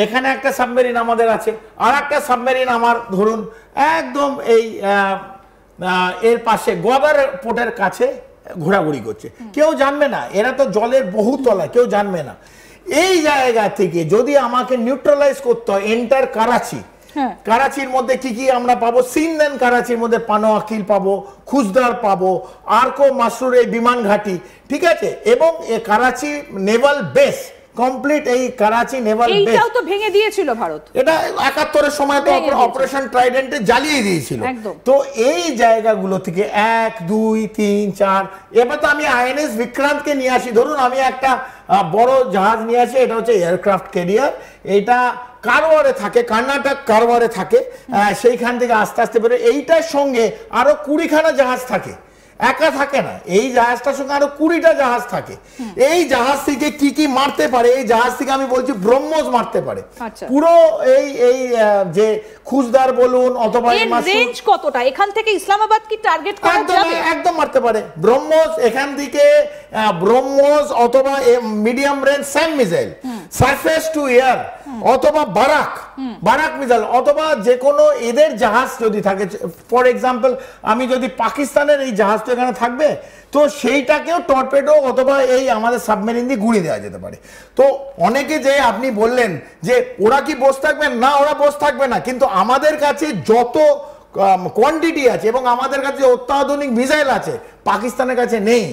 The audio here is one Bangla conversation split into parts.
এখানে একটা সাবমেরিন আমাদের আছে, আর একটা সাবমেরিন আমার ধরুন একদম এই এর পাশে গোয়াবার পোর্টের কাছে ঘোরাঘুরি করছে, কেউ জানবে না, এরা তো জলের বহু তলা, কেউ জানবে না। এই জায়গা থেকে যদি আমাকে নিউট্রালাইজ করতে হয় এন্টার কারাচি, কারাচির মধ্যে কি কি আমরা পাবো, সিনদেন কারাচির মধ্যে পানোয়াকিল পাবো, খুজদার পাবো, আরকো মাসরুর এই বিমান ঘাঁটি, ঠিক আছে, এবং করাচি নেভাল বেস কমপ্লিট, এই করাচি নেভাল বেস এইটাও তো ভেঙে দিয়েছিল ভারত, এটা ৭১ এর সময় তো অপারেশন ট্রাইডেন্টে জ্বালিয়ে দিয়েছিল। তো এই জায়গাগুলো থেকে ১ ২ ৩ ৪, এবার তো আমি আইএনএস বিক্রান্তকে নিয়ে আসি, ধরুন আমি একটা বড় জাহাজ নিয়ে আসি, এটা হচ্ছে এয়ারক্রাফট ক্যারিয়ার, এটা কারওয়ারে থাকে, কর্ণাটক কারওয়ারে থাকে, সেইখান থেকে আস্তে আস্তে বেরোয়, এইটার সঙ্গে আরো ২০খানা জাহাজ থাকে, একা থাকে না, এই জাহাজটার সঙ্গে আরো ২০টা জাহাজ থাকে। এই জাহাজ থেকে কি কি মারতে পারে, এই জাহাজ থেকে আমি বলছি ব্রহ্মোস মারতে পারে পুরো, এই যে খুজদার বলুন অথবা রেঞ্জ কতটা, এখান থেকে ইসলামাবাদ কি টার্গেট করা যাবে? একদম মারতে পারে ব্রহ্মোস, এখান থেকে ব্রহ্মোস অথবা medium range Sam missile, surface two air অথবা বারাক মিসাইল, অথবা যে কোনো এদের জাহাজ যদি থাকে, ফর এক্সাম্পল আমি যদি পাকিস্তানের এই জাহাজ তো এখানে থাকবে, তো সেইটাকেও টর্পেডো অথবা এই আমাদের সাবমেরিন দিয়ে গুঁড়িয়ে দেওয়া যেতে পারে। তো অনেকে যে আপনি বললেন যে ওরা কি বসে থাকবেন না, ওরা বসে থাকবে না, কিন্তু আমাদের কাছে যত কোয়ান্টিটি আছে এবং আমাদের কাছে অত্যাধুনিক মিসাইল আছে পাকিস্তানের কাছে নেই।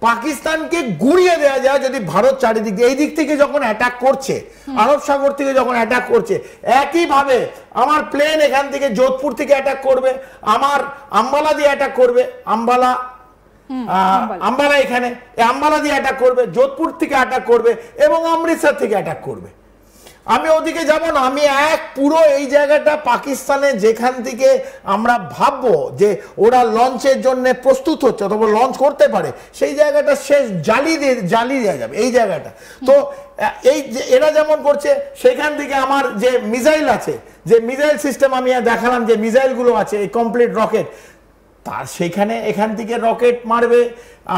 পাকিস্তানকে গুঁড়িয়ে দেওয়া যায় যদি ভারত চারিদিক দিয়ে এই দিক থেকে যখন অ্যাটাক করছে, আরব সাগর থেকে যখন অ্যাটাক করছে, একইভাবে আমার প্লেন এখান থেকে যোধপুর থেকে অ্যাটাক করবে, আমার আম্বালা দিয়ে অ্যাটাক করবে, আম্বালা এখানে আম্বালা দিয়ে অ্যাটাক করবে, যোধপুর থেকে অ্যাটাক করবে এবং অমৃতসর থেকে অ্যাটাক করবে। আমি ওদিকে যাব না, আমি পুরো এই জায়গাটা পাকিস্তানে যেখান থেকে আমরা ভাববো যে ওরা লঞ্চের জন্য প্রস্তুত হচ্ছে অথবা লঞ্চ করতে পারে, সেই জায়গাটা শেষ জ্বালিয়ে দেওয়া যাবে এই জায়গাটা। তো এই এরা যেমন করছে, সেখান থেকে আমার যে মিসাইল আছে, যে মিসাইল সিস্টেম আমি দেখালাম, যে মিসাইলগুলো আছে এই কমপ্লিট রকেট, তার সেখানে এখান থেকে রকেট মারবে,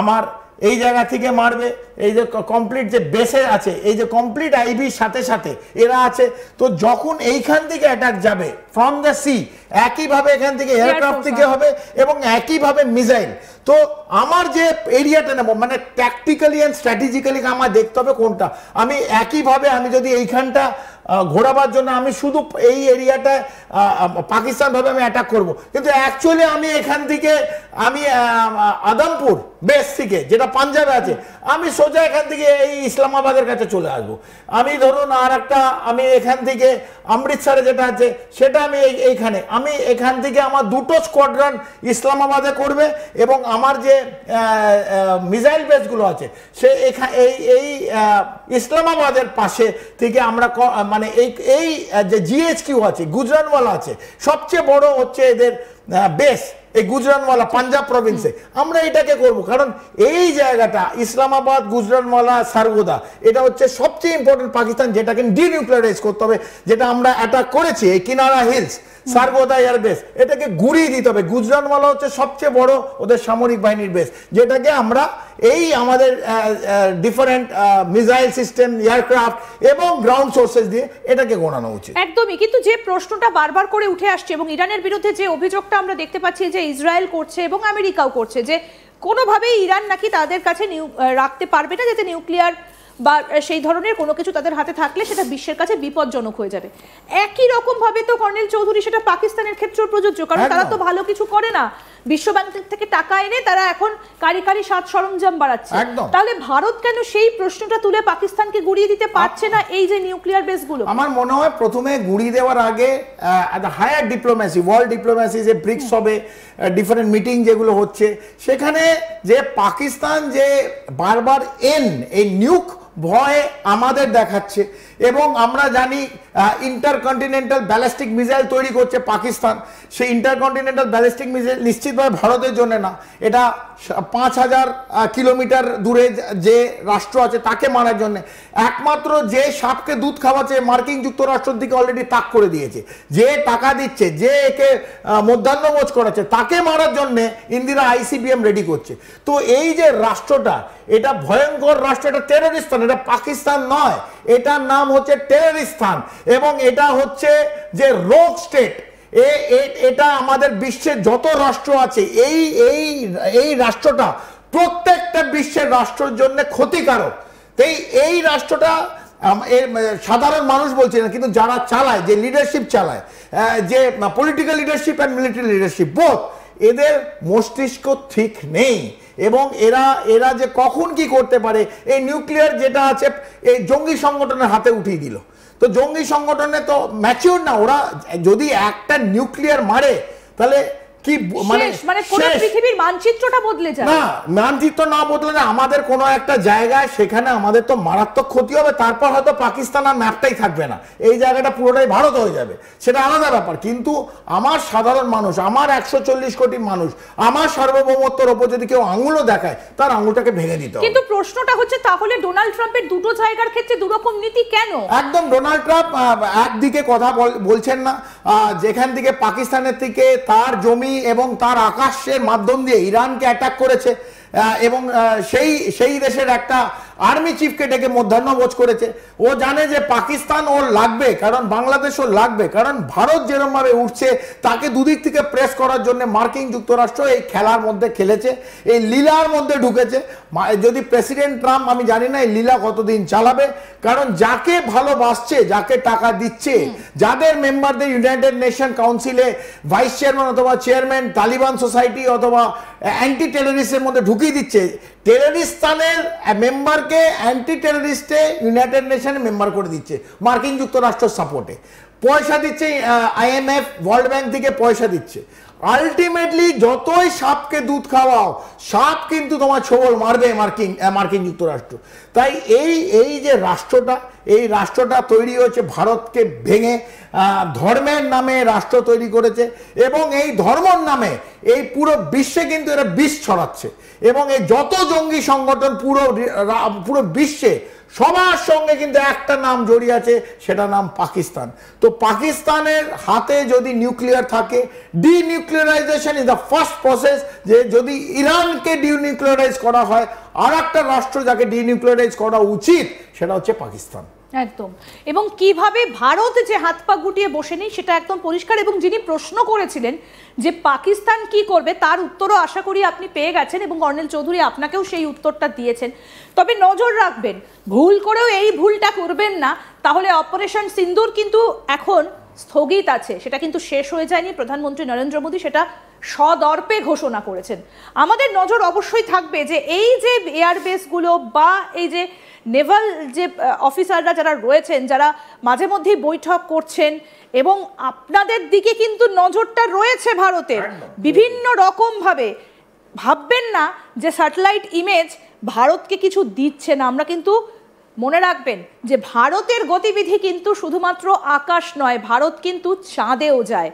আমার এই জায়গা থেকে মারবে, এই যে কমপ্লিট যে বেসে আছে, এই যে কমপ্লিট আইবির সাথে সাথে এরা আছে। তো যখন এইখান থেকে অ্যাটাক যাবে ফ্রম দ্য সি, একইভাবে এখান থেকে এয়ারক্রাফট থেকে হবে এবং একইভাবে মিসাইল। তো আমার যে এরিয়াটা নেব, মানে ট্যাকটিক্যালি অ্যান্ড স্ট্র্যাটেজিক্যালি আমার দেখতে হবে কোনটা। আমি একইভাবে আমি যদি এইখানটা ঘোরাবার জন্য আমি শুধু এই এরিয়াটা পাকিস্তান ভাবে আমি অ্যাটাক করব, কিন্তু অ্যাকচুয়ালি আমি এখান থেকে আমি আদমপুর বেস থেকে, যেটা পাঞ্জাবে আছে, আমি সোজা এখান থেকে এই ইসলামাবাদের কাছে চলে আসবো। আমি ধরুন আর একটা আমি এখান থেকে অমৃতসরে যেটা আছে সেটা আমি এইখানে, আমি এখান থেকে আমার দুটো স্কোয়াড্রন ইসলামাবাদে করবে এবং আমার যে মিসাইল বেসগুলো আছে সে এই ইসলামাবাদের পাশে থেকে আমরা মানে এই যে জিএইচকিউ আছে, গুজরানওয়ালা আছে, সবচেয়ে বড় হচ্ছে এদের বেস এই গুজরানওয়ালা পাঞ্জাব প্রভিন্সে, আমরা এটাকে করব। কারণ এই জায়গাটা ইসলামাবাদ, গুজরানওয়ালা, সারগোদা, এটা হচ্ছে সবচেয়ে ইম্পর্টেন্ট পাকিস্তান যেটাকে ডিনিউক্লিয়ারাইজ করতে হবে, যেটা আমরা অ্যাটাক করেছি এই কিনারা হিলস, সারগোদা এয়ারবেস, এটাকে গুঁড়িয়ে দিতে হবে। গুজরানওয়ালা হচ্ছে সবচেয়ে বড় ওদের সামরিক বাহিনীর বেস, যেটাকে আমরা এই আমাদের ডিফারেন্ট মিসাইল সিস্টেম, এয়ারক্রাফট এবং গ্রাউন্ড সোর্সেস দিয়ে এটাকে গোনানো উচিত। একদমই। কিন্তু যে প্রশ্নটা বারবার করে উঠে আসছে এবং ইরানের বিরুদ্ধে যে অভিযোগটা আমরা দেখতে পাচ্ছি যে ইসরায়েল করছে এবং আমেরিকাও করছে, যে কোনোভাবেই ইরান নাকি তাদের কাছে রাখতে পারবে না, যাতে নিউক্লিয়ার বা সেই ধরনের কোনো কিছু তাদের হাতে থাকলে সেটা বিশ্বের কাছে বিপজ্জনক হয়ে যাবে। একই রকম ভাবে তো কর্নেল চৌধুরী সেটা পাকিস্তানের ক্ষেত্রেও প্রযোজ্য, কারণ তারা তো ভালো কিছু করে না, বিশ্বব্যাংক থেকে টাকা এনে তারা এখন কারিগরি সাজ সরঞ্জাম বাড়াচ্ছে। তাহলে ভারত কেন সেই প্রশ্নটা তুলে পাকিস্তানকে গুড়িয়ে দিতে পারছে না এই যে নিউক্লিয়ার বেসগুলো? আমার মনে হয় প্রথমে গুড়িয়ে দেওয়ার আগে হায়ার ডিপ্লোম্যাসি, ওয়ার্ল্ড ডিপ্লোম্যাসি, যে ব্রিক্স হবে, ডিফারেন্ট মিটিং যেগুলো হচ্ছে, সেখানে যে পাকিস্তান যে বারবার এই নিউক ভয় আমাদের দেখাচ্ছে এবং আমরা জানি ইন্টারকন্টিনেন্টাল ব্যালিস্টিক মিসাইল তৈরি করছে পাকিস্তান, সেই ইন্টারকন্টিনেন্টাল ব্যালিস্টিক মিসাইল নিশ্চিতভাবে ভারতের জন্য না, এটা ৫,০০০ কিলোমিটার দূরে যে রাষ্ট্র আছে তাকে মারার জন্য। একমাত্র যে সাপকে দুধ খাওয়াচ্ছে মার্কিন যুক্তরাষ্ট্রের দিকে অলরেডি তাক করে দিয়েছে, যে টাকা দিচ্ছে, যে একে মধ্যাহ্নভোজ করাচ্ছে, তাকে মারার জন্য ইন্দিরা ICBM রেডি করছে। তো এই যে রাষ্ট্রটা, এটা ভয়ঙ্কর রাষ্ট্র, এটা টেররিস্ট এটা পাকিস্তান নয়, এটার নাম হচ্ছে টেররিস্তান, এবং এটা হচ্ছে যে রোগ স্টেট। এটা আমাদের বিশ্বের যত রাষ্ট্র আছে, এই রাষ্ট্রটা প্রত্যেকটা বিশ্বের রাষ্ট্রের জন্য ক্ষতিকারক। তাই এই রাষ্ট্রটা সাধারণ মানুষ বলছে না, কিন্তু যারা চালায়, যে লিডারশিপ চালায়, যে political leadership and military leadership both, এদের মস্তিষ্ক ঠিক নেই। এবং এরা যে কখন কি করতে পারে, এই নিউক্লিয়ার যেটা আছে এই জঙ্গি সংগঠনের হাতে উঠিয়ে দিল। তো জঙ্গি সংগঠনে তো ম্যাচিউর না, ওরা যদি একটা নিউক্লিয়ার মারে তাহলে কি মানে পুরো পৃথিবীর মানচিত্রটা বদলে যায়। না, মানচিত্র না বদলে না, আমাদের কোনো একটা জায়গায় সেখানে আমাদের তো মারাত্মক ক্ষতি হবে, তারপর হয়তো পাকিস্তান আর ম্যাপটাই থাকবে না, এই জায়গাটা পুরোটাই ভারত হয়ে যাবে, সেটা আলাদা ব্যাপার। কিন্তু আমার সাধারণ মানুষ, আমার 140 কোটি মানুষ, আমার সার্বভৌমত্বের ওপর যদি কেউ আঙুলও দেখায়, তার আঙুলটাকে ভেঙে দিতে হবে। কিন্তু প্রশ্নটা হচ্ছে, তাহলে ডোনাল্ড ট্রাম্পের দুটো জায়গার ক্ষেত্রে দুরকম নীতি কেন? একদম, ডোনাল্ড ট্রাম্প একদিকে কথা বলছেন না, যেখান থেকে পাকিস্তানের থেকে তার জমি এবং তার আকাশের মাধ্যম দিয়ে ইরানকে অ্যাটাক করেছে, এবং সেই দেশের একটা আর্মি চিফকে ডেকে মধ্যাহ্নভোজ করেছে। ও জানে যে পাকিস্তান ওর লাগবে, কারণ বাংলাদেশ ওর লাগবে, কারণ ভারত যেরকম ভাবে উঠছে তাকে দুদিক থেকে প্রেস করার জন্য মার্কিন যুক্তরাষ্ট্র এই খেলার মধ্যে খেলেছে, এই লীলার মধ্যে ঢুকেছে। যদি প্রেসিডেন্ট ট্রাম্প, আমি জানি না এই লীলা কতদিন চালাবে, কারণ যাকে ভালোবাসছে, যাকে টাকা দিচ্ছে, যাদের মেম্বারদের ইউনাইটেড নেশন কাউন্সিলে ভাইস চেয়ারম্যান অথবা চেয়ারম্যান তালিবান সোসাইটি অথবা অ্যান্টি টেররিস্টের মধ্যে ঢুকিয়ে দিচ্ছে, টেররিস্তানের মেম্বারকে অ্যান্টি টেররিস্টে ইউনাইটেড নেশনে মেম্বার করে দিচ্ছে মার্কিন যুক্তরাষ্ট্র সাপোর্টে, পয়সা দিচ্ছে, IMF ওয়ার্ল্ড ব্যাংক থেকে পয়সা দিচ্ছে। আলটিমেটলি যতই সাপকে দুধ খাওয়াও, সাপ কিন্তু তোমার ছোবল মারবে মার্কিন যুক্তরাষ্ট্র। তাই এই যে রাষ্ট্রটা, এই রাষ্ট্রটা তৈরি হয়েছে ভারতকে ভেঙে, ধর্মের নামে রাষ্ট্র তৈরি করেছে, এবং এই ধর্মর নামে এই পুরো বিশ্বে কিন্তু এরা বিষ ছড়াচ্ছে, এবং এই যত জঙ্গি সংগঠন পুরো বিশ্বে সবার সঙ্গে কিন্তু একটা নাম জড়িয়ে আছে, সেটা নাম পাকিস্তান। তো পাকিস্তানের হাতে যদি নিউক্লিয়ার থাকে, ডিনিউক্লিয়ারাইজেশন ইজ দ্য ফার্স্ট প্রসেস। যে যদি ইরানকে ডিনিউক্লিয়ারাইজ করা হয়, আর একটা রাষ্ট্র যাকে ডিনিউক্লিয়ারাইজ করা উচিত সেটা হচ্ছে পাকিস্তান। একদম। এবং কিভাবে ভারত যে হাত পা গুটিয়ে বসে নেই সেটা একদম পরিষ্কার। এবং যিনি প্রশ্ন করেছিলেন যে পাকিস্তান কি করবে, তার উত্তরও আশা করি আপনি পেয়ে গেছেন, এবং কর্নেল চৌধুরী আপনাকেও সেই উত্তরটা দিয়েছেন। তবে নজর রাখবেন, ভুল করেও এই ভুলটা করবেন না, তাহলে অপারেশন সিন্দুর কিন্তু এখন স্থগিত আছে, সেটা কিন্তু শেষ হয়ে যায়নি। প্রধানমন্ত্রী নরেন্দ্র মোদী সেটা সদর্পে ঘোষণা করেছেন। আমাদের নজর অবশ্যই থাকবে যে এই যে এয়ারবেসগুলো বা এই যে নেভাল যে অফিসাররা যারা রয়েছেন, যারা মাঝে মধ্যেই বৈঠক করছেন, এবং আপনাদের দিকে কিন্তু নজরটা রয়েছে ভারতের বিভিন্ন রকম ভাবে। ভাববেন না যে স্যাটেলাইট ইমেজ ভারতকে কিছু দিচ্ছে না। আমরা কিন্তু মনে রাখবেন যে ভারতের গতিবিধি কিন্তু শুধুমাত্র আকাশ নয়, ভারত কিন্তু চাঁদেও যায়।